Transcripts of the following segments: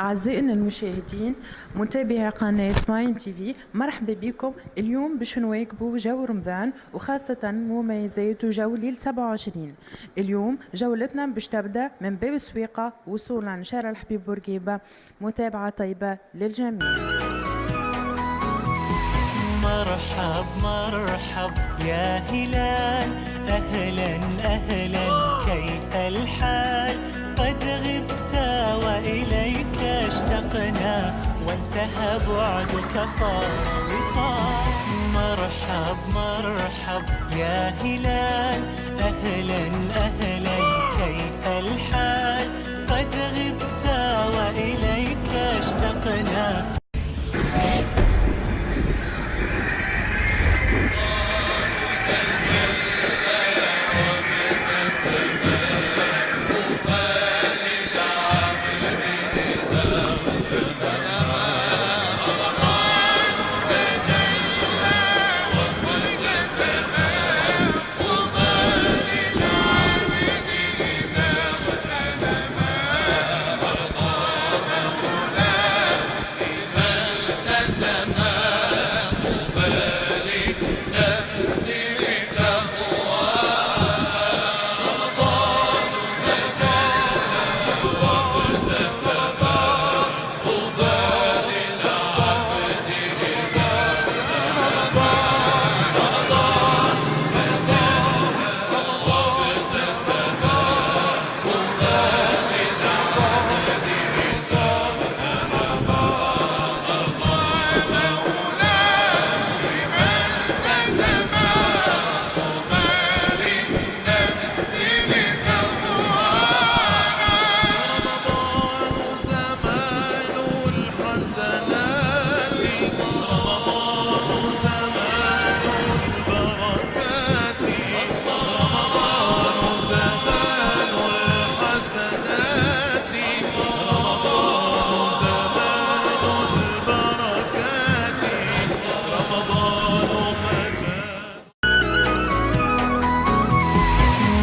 أعزائنا المشاهدين متابعي قناة ماين تي في، مرحبا بكم. اليوم باش نواكبوا جو رمضان وخاصة مميزات جو ليل 27. اليوم جولتنا باش تبدأ من باب السويقة وصولا لشارع الحبيب بورقيبة. متابعة طيبة للجميع. مرحب مرحب يا هلال، أهلا أهلا كيف الحال؟ قد غبت وإليك اشتقنا وانتهى بعدك صار وصال. مرحب مرحب يا هلال، أهلا أهلا كيف الحال؟ قد غبت وإليك اشتقنا.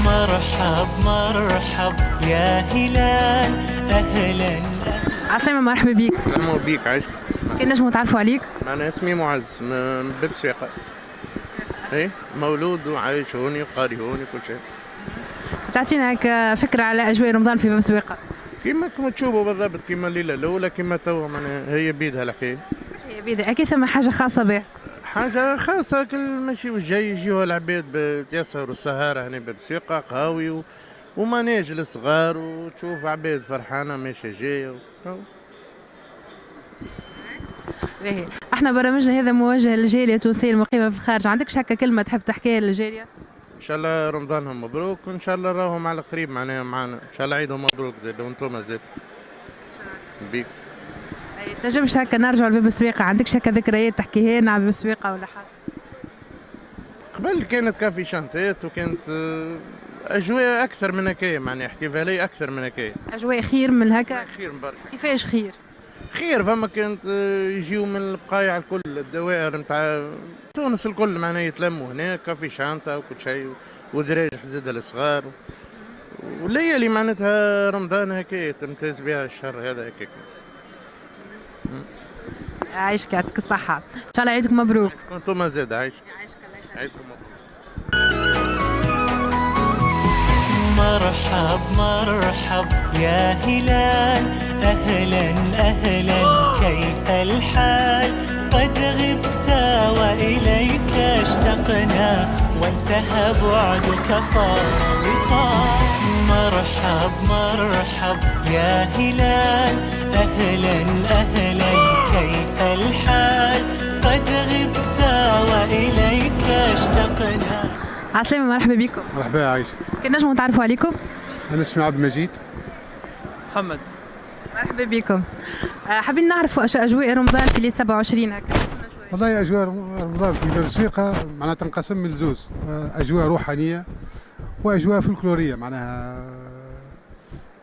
مرحب مرحب يا هلال، أهلا. عسلامة، مرحبا بك. سلام بيك، عايش. كي نجموا نتعرفوا عليك؟ أنا اسمي معز من باب سويقة. إيه، مولود وعايش هوني وقاري هوني كل شيء. تعطينا هكا فكرة على أجواء رمضان في باب سويقة؟ كيما تشوفوا بالضبط، كيما الليلة الأولى كيما توا، معناها هي بيدها الحكاية. هي بيدها أكيد ثم حاجة خاصة بها. حاجة خاصة، كل ماشي والجاي يجيوها العباد بتيسر والسهارة هنا باب سويقة قهاوي ومناج للصغار، وتشوف عباد فرحانة ماشية جاية باهي، احنا برامجنا هذا موجه للجالية التونسية المقيمة في الخارج، عندكش هكا كلمة تحب تحكيها للجالية؟ إن شاء الله رمضانهم مبروك، وإن شاء الله راهم على قريب معناها معنا، إن شاء الله عيدهم مبروك زاد وانتم زاد بيك. تنجمش هكا نرجعوا لباب السويقة، عندكش هكا ذكريات تحكيها لنا على باب السويقة ولا حاجة؟ قبل كانت كافي شانتات وكانت أجواء أكثر من هكايا، معناها احتفالية أكثر من هكايا. أجواء خير من هكا؟ خير برشا. كيفاش خير؟ خير، فما كانت يجيو من البقايع الكل، الدوائر نتاع تونس الكل معناها يتلموا هنا، كافي شانتا وكل شيء، ودراج حزيدة الصغار، وليالي معناتها رمضان هكايا تمتاز بها الشهر هذا هكاك. عايشك، يعطيك الصحة، إن شاء الله عيدكم مبروك. كنتم زاد عايشك. عيدكم مبروك. مرحب مرحب يا هلال، أهلا أهلا كيف الحال؟ قد غبت وإليك اشتقنا وانتهى بعدك صار وصال. مرحب مرحب يا هلال، أهلا أهلا كيف الحال؟ قد غبت وإليك اشتقنا. عسلامة، مرحبا بكم. مرحبا عايش. كي نجموا نتعرفوا عليكم؟ أنا اسمي عبد المجيد. محمد. مرحبا بكم. حابين نعرفوا أجواء رمضان في ليلة 27 هكا. والله أجواء رمضان في باب سويقة معناها تنقسم من زوز، أجواء روحانية وأجواء فلكلورية. معناها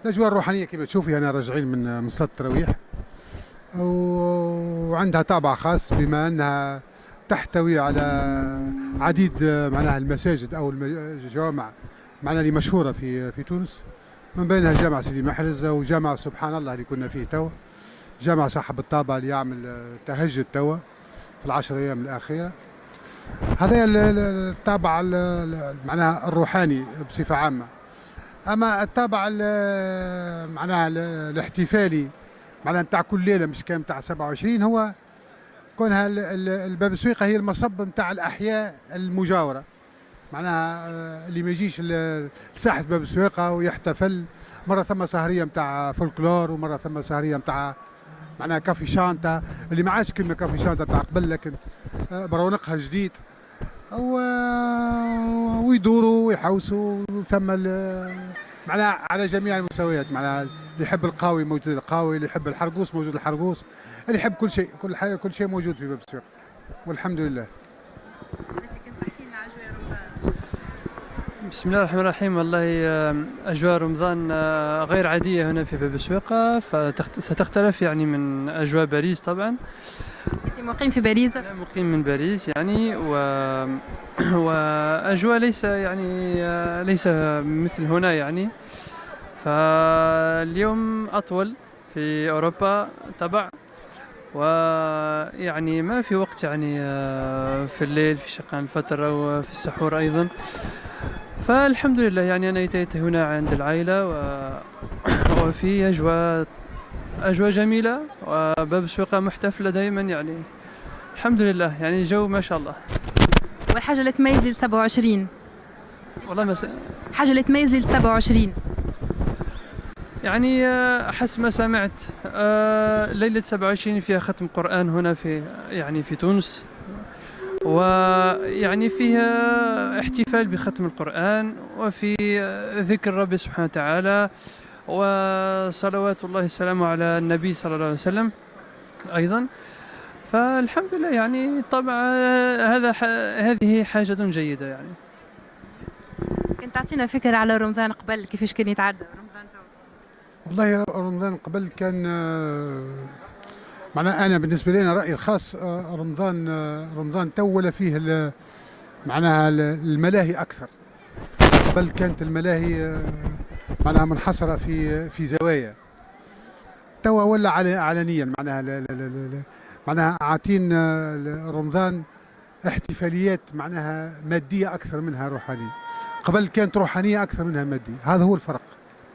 الأجواء الروحانية كما تشوفي أنا راجعين من صلاة التراويح، وعندها طابع خاص بما أنها تحتوي على عديد معناها المساجد أو الجوامع معناها اللي مشهورة في تونس، من بينها جامع سيدي محرز وجامع سبحان الله اللي كنا فيه تو. جامع صاحب الطابع اللي يعمل تهجد توا في العشر أيام الأخيرة. هذا الطابع معناها الروحاني بصفة عامة. أما الطابع معناها الاحتفالي معناها نتاع كل ليلة مش كان نتاع 27 هو كونها الباب السويقة هي المصب نتاع الأحياء المجاورة. معناها اللي ما يجيش لساحة باب السويقة ويحتفل، مرة ثم سهرية نتاع فولكلور ومرة ثم سهرية نتاع معناها كافي شانتا اللي ما عادش كلمة كافي شانتا تاع قبل لكن برونقها جديد ويدوروا ويحوسوا ثم معناها على جميع المستويات. معناها اللي يحب القاوي موجود القاوي، اللي يحب الحرقوس موجود الحرقوس، اللي يحب كل شيء كل شيء موجود في باب السويق والحمد لله. بسم الله الرحمن الرحيم. والله أجواء رمضان غير عادية هنا في باب السويقة، ستختلف يعني من أجواء باريس طبعا. أنت مقيم في باريس؟ أنا مقيم من باريس يعني وأجواء ليس مثل هنا يعني. فاليوم أطول في أوروبا طبعا، ويعني ما في وقت يعني في الليل في شقان الفترة وفي السحور أيضا. فالحمد لله يعني أنا أتيت هنا عند العائلة وفي أجواء جميلة وباب السويقة محتفلة دائما يعني. الحمد لله يعني جو ما شاء الله. والحاجة اللي تميز لي 27 والله حاجة اللي تميز لي 27 يعني أحس ما سمعت ليلة 27 فيها ختم قرآن هنا في تونس، ويعني فيها احتفال بختم القرآن وفي ذكر ربي سبحانه وتعالى وصلوات الله السلام على النبي صلى الله عليه وسلم أيضا. فالحمد لله يعني طبعا هذه حاجة جيدة يعني. كنت تعطينا فكرة على رمضان قبل كيفاش كان يتعدى رمضان تو؟ والله رمضان قبل كان معناها أنا بالنسبة لي أنا رأيي الخاص رمضان تو ولا فيه معناها الملاهي أكثر. قبل كانت الملاهي معناها منحصرة في زوايا، توا ولا علنيا معناها عاطين رمضان احتفاليات معناها مادية أكثر منها روحانية. قبل كانت روحانية أكثر منها مادية، هذا هو الفرق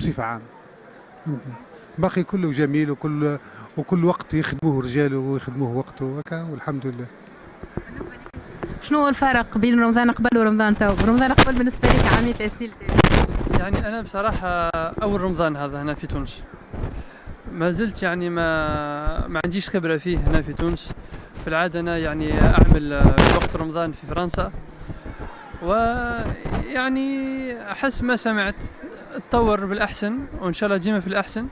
بصفة عامة. باقي كله جميل وكل وقت يخدموه رجاله ويخدموه وقته وكا والحمد لله. شنو هو الفرق بين رمضان قبل ورمضان تو؟ رمضان قبل بالنسبة لك عامية تأسيل يعني أنا بصراحة أول رمضان هذا هنا في تونس، ما زلت يعني ما عنديش خبرة فيه هنا في تونس. في العادة أنا يعني أعمل وقت رمضان في فرنسا، ويعني أحس ما سمعت تطور بالأحسن وإن شاء الله ديما في الأحسن،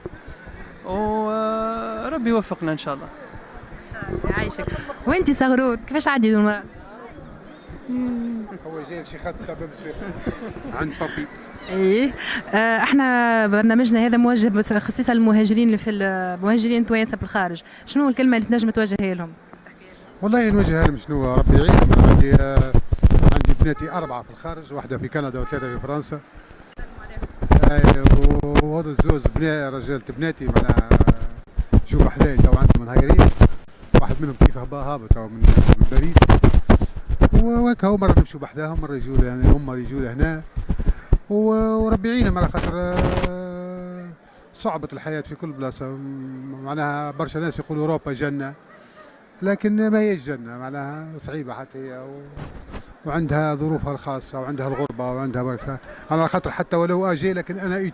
وربي يوفقنا إن شاء الله. يعيشك. وأنت صغرور كيفاش عدي رمضان؟ هو جاي شي خط باب السويق عند بابي. ايه احنا برنامجنا هذا موجه خصيصا للمهاجرين اللي في المهاجرين توانسه بالخارج، شنو الكلمه اللي تنجم توجهها لهم؟ والله نوجهها لهم شنو ربي يعينهم. أنا عندي بناتي 4 في الخارج، واحدة في كندا و3 في فرنسا. وهذا الزوز رجالة بناتي معناها جو بحذاي تو عندهم منهيرين، واحد منهم كيف هابط تو من باريس، وهكا مرة نمشوا بحذاهم مرة يجوا يعني هم يجوا لهنا، وربي يعينهم على خاطر صعبة الحياة في كل بلاصة. معناها برشا ناس يقولوا أوروبا جنة، لكن ما هي الجنة، معناها صعيبة حتى هي وعندها ظروفها الخاصة وعندها الغربة وعندها برشا. على خاطر حتى ولو أجي لكن أنا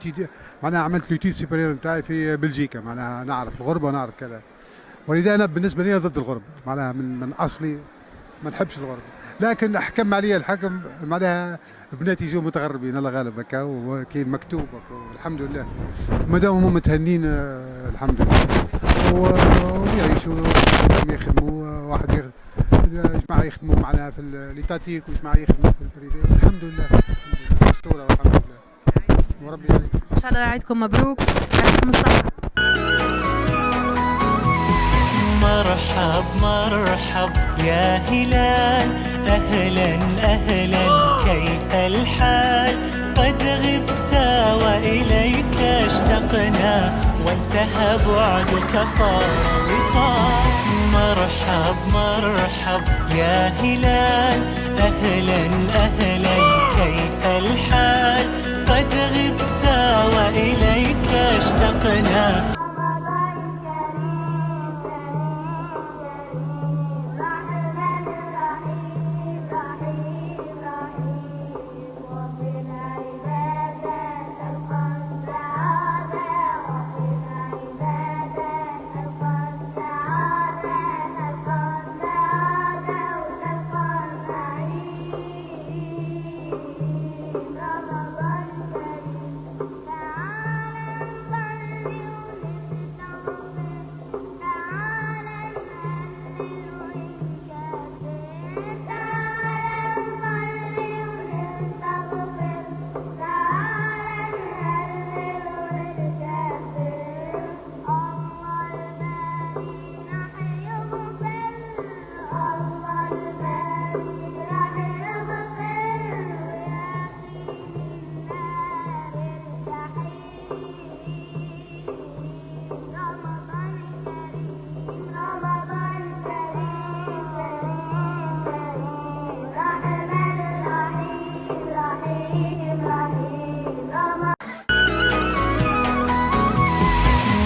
معناها عملت لوتيد سوبريور نتاعي في بلجيكا، معناها نعرف الغربة ونعرف كذا، ولذا أنا بالنسبة لي ضد الغربة، معناها من أصلي ما نحبش الغربة. لكن حكم عليا الحكم معناها بناتي يجوا متغربين الله غالب هكا وكاين مكتوب الحمد لله، مادام هم متهنين الحمد لله ويعيشوا يخدموا. واحد جماعة يخدموا معناها في ليتاتيك وجماعة يخدموا في البريفي الحمد لله مستورة والحمد لله وربي يعينك. ان شاء الله عيدكم مبروك يعطيكم الصحة. مرحب مرحب يا هلال، أهلا أهلا كيف الحال؟ قد غبت وإليك اشتقنا وانت وانتهى بعدك صار وصال. مرحب مرحب يا هلال، أهلا أهلا كيف الحال؟ قد غبت وإليك اشتقنا.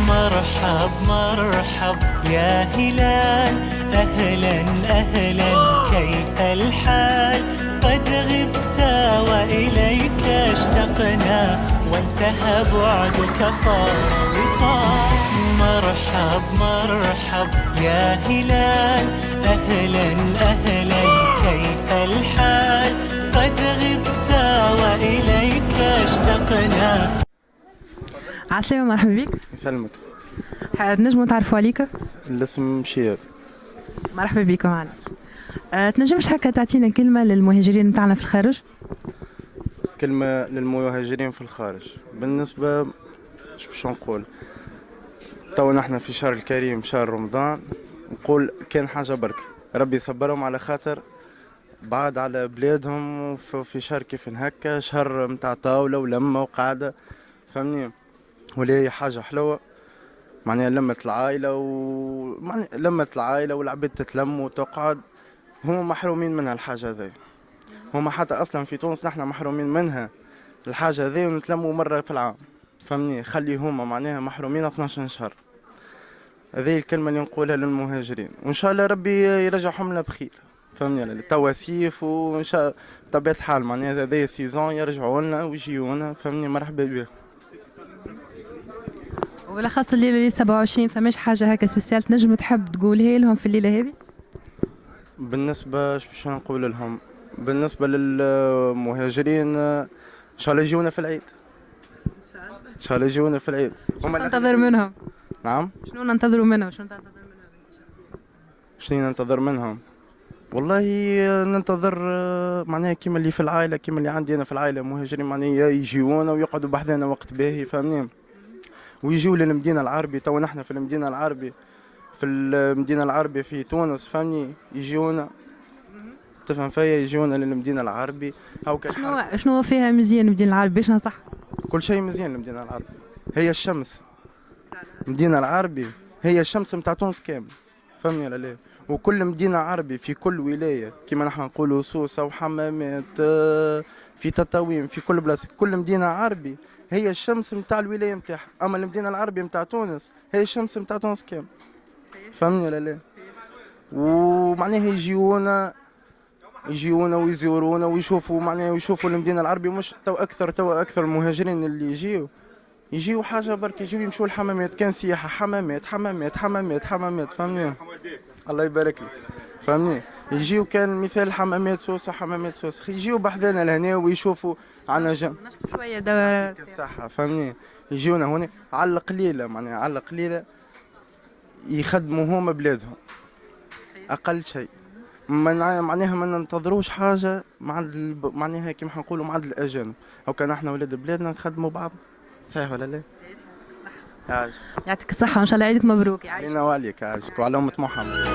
مرحب مرحب يا هلال، أهلا أهلا كيف الحال؟ قد غبت وإليك اشتقنا، وانتهى بعدك صار وصال. مرحب مرحب يا هلال، أهلا أهلا كيف الحال؟ قد غبت وإليك اشتقنا. عسلامة، مرحبا بك. يسلمك. تنجموا تعرفوا عليك؟ الاسم شياب. مرحبا بكم معنا. تنجمش هكا تعطينا كلمة للمهاجرين نتاعنا في الخارج؟ كلمة للمهاجرين في الخارج، بالنسبة اش باش نقول، تو نحن في شهر الكريم شهر رمضان، نقول كان حاجة برك ربي يصبرهم، على خاطر بعد على بلادهم في شهر كيف هكا، شهر متاع طاولة ولمة وقعدة، فهمني، ولا هي حاجة حلوة معناها لمة العائلة لمة العائلة والعباد تتلم وتقعد. هم محرومين منها الحاجة ذي، هم حتى أصلا في تونس نحن محرومين منها الحاجة ذي، ونتلموا مرة في العام، فهمني، خلي هما معناها محرومين 12 شهر. هذه الكلمة اللي نقولها للمهاجرين، وإن شاء الله ربي يرجعهم لنا بخير، فهمني، تواسيف، وإن شاء بطبيعة الحال معناها هذا سيزون يرجعوا لنا ويجيونا، فهمني، مرحبا بهم. وبالاخص الليله اللي 27 ثماش حاجه هكا سبيسيال تنجم تحب تقولها لهم في الليله هذه؟ بالنسبة باش نقول لهم، بالنسبة للمهاجرين ان شاء الله يجونا في العيد، ان شاء الله يجونا في العيد. شنو ننتظر منهم؟ نعم، شنو ننتظروا منهم؟ شنو تنتظر منهم انت شخصيا؟ شنو ننتظر منهم؟ والله ننتظر معناها كيما اللي في العائلة، كيما اللي عندي انا في العائلة مهاجرين، معناها يجيونا ويقعدوا بحذانا وقت باهي، فهمني، ويجيو للمدينة العربي. تو نحن في المدينة العربي، في المدينة العربي في تونس، فهمني، يجيونا، تفهم فيا، يجيونا للمدينة العربي. شنو فيها مزيان المدينة العربي باش نصح؟ كل شيء مزيان المدينة العربي، هي الشمس، المدينة العربي هي الشمس متاع تونس كامل، فهمني ولا لا؟ وكل مدينة عربي في كل ولاية كيما نحن نقولوا سوسة وحمامات، في تطاوين، في كل بلاصة، كل مدينة عربي هي الشمس متاع الولاية متاعها. أما المدينة العربية متاع تونس هي الشمس متاع تونس كامل، فهمني ولا لا؟ ومعناها يجيونا ويزورونا ويشوفوا، معناها ويشوفوا المدينة العربية. مش تو أكثر المهاجرين اللي يجيو حاجة برك، يجيو يمشوا الحمامات، كان سياحة، حمامات حمامات حمامات حمامات، فهمني، الله يبارك لك، فهمني، يجيو كان مثال حمامات سوسة، حمامات سوسة، يجيو بحذانا لهنا ويشوفوا عنا جنب شوية دورة صحة، فهمني، يجيونا هنا على القليلة، معناها على القليلة يخدموا هما بلادهم أقل شيء، معناها ما ننتظروش حاجة معناها كيما نقولوا مع الأجانب، أو كان احنا ولاد بلادنا نخدموا بعض، صحيح ولا لا؟ عايش. يعطيك الصحة وإن شاء الله عيدك مبروك. علينا وعليك، عايشك وعلى أمة محمد.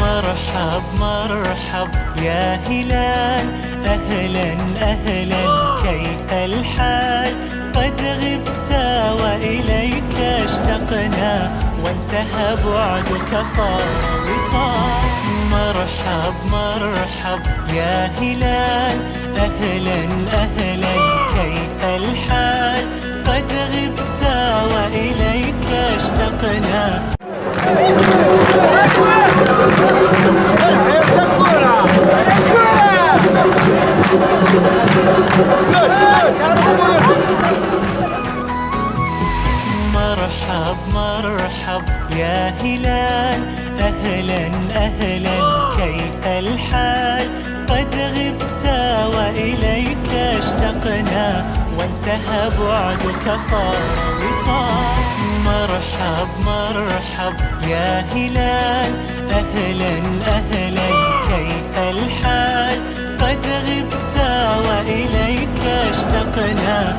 مرحب مرحب يا هلال، أهلا أهلا كيف الحال؟ قد غبت وإليك اشتقنا وانتهى بعدك صار وصال. مرحب مرحب يا هلال، أهلا أهلا كيف الحال؟ قد غبت وإليك اشتقنا. مرحب مرحب يا هلال، أهلا أهلا كيف الحال؟ قد غبت وإليك اشتقنا وانتهى بعدك صار وصال. مرحب مرحب يا هلال، أهلا أهلا كيف الحال؟ قد غبت وإليك اشتقنا.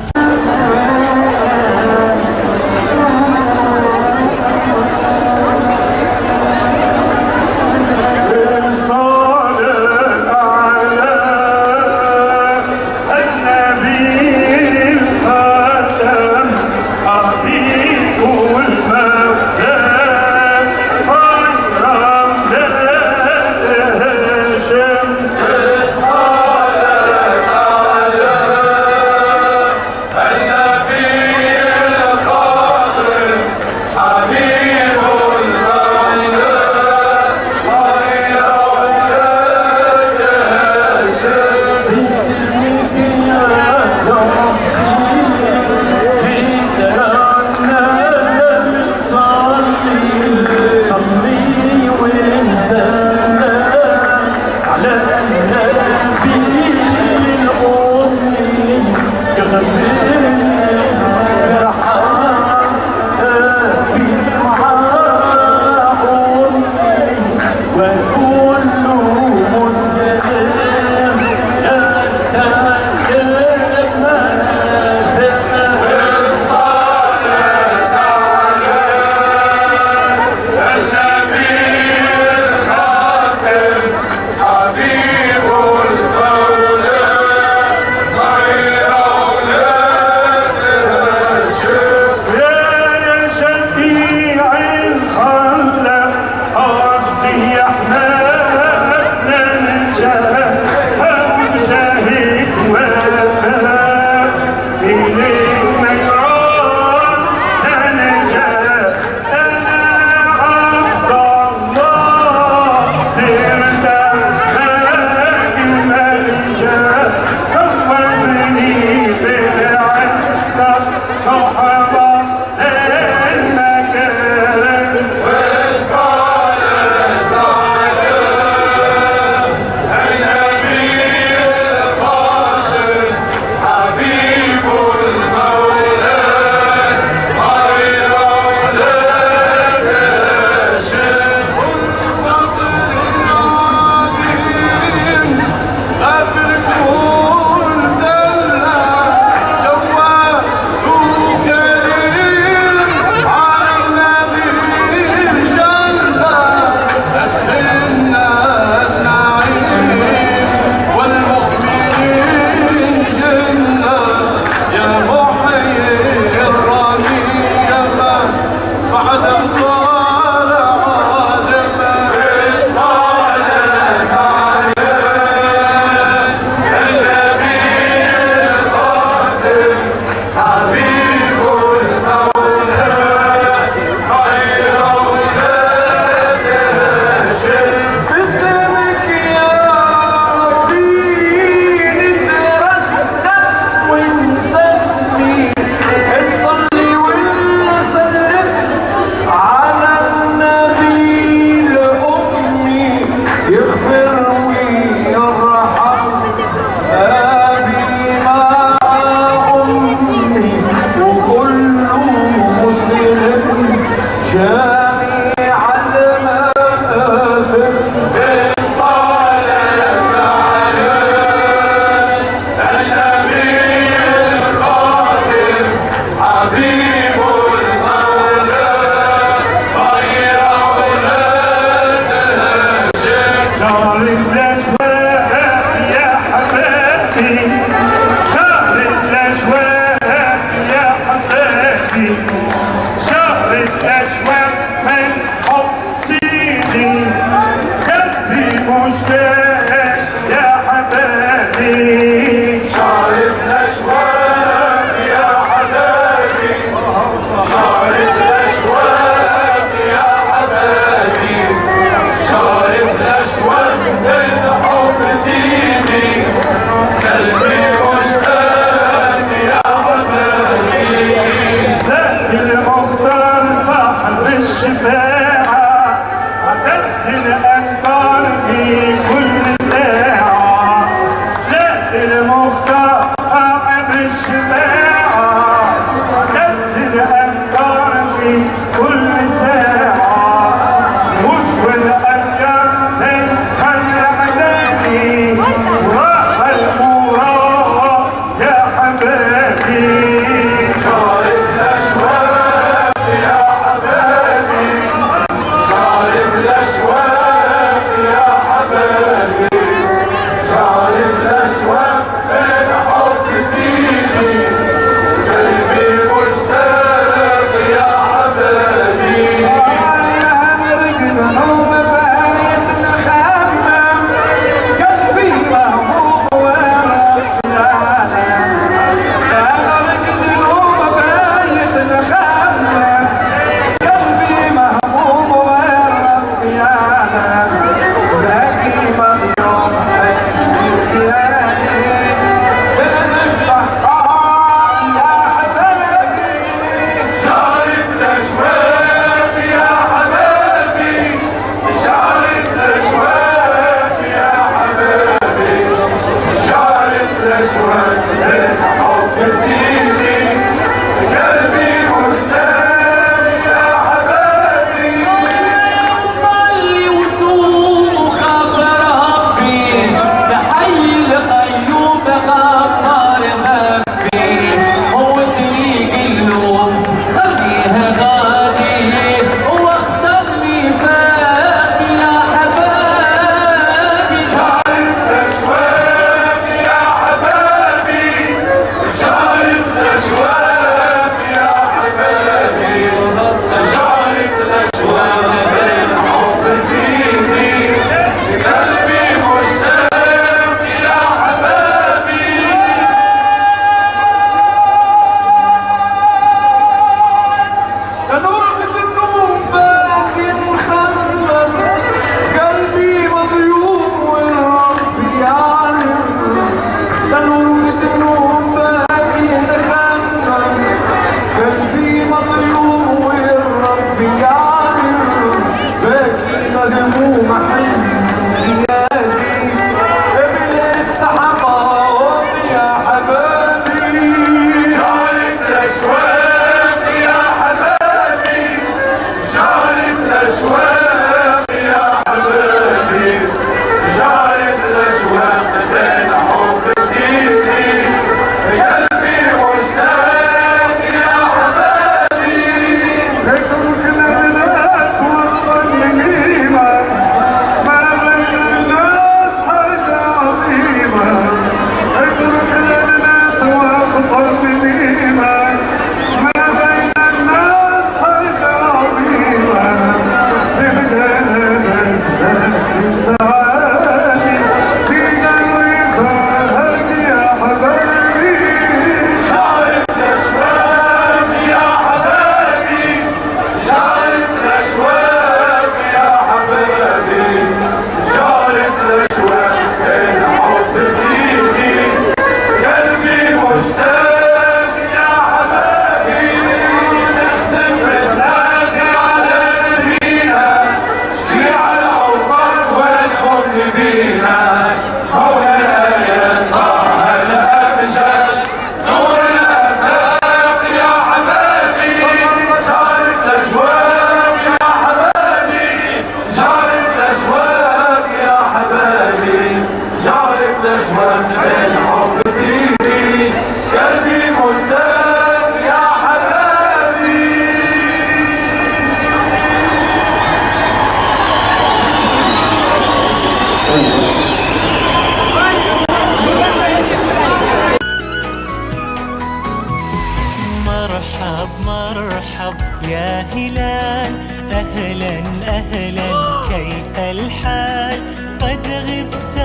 مرحب مرحب يا هلال، أهلا أهلا كيف الحال؟ قد غبت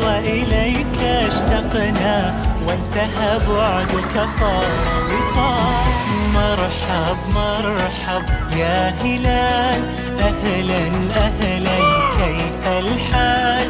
وإليك اشتقنا، وانتهى بعدك صار وصال. مرحب مرحب يا هلال، أهلا أهلا كيف الحال؟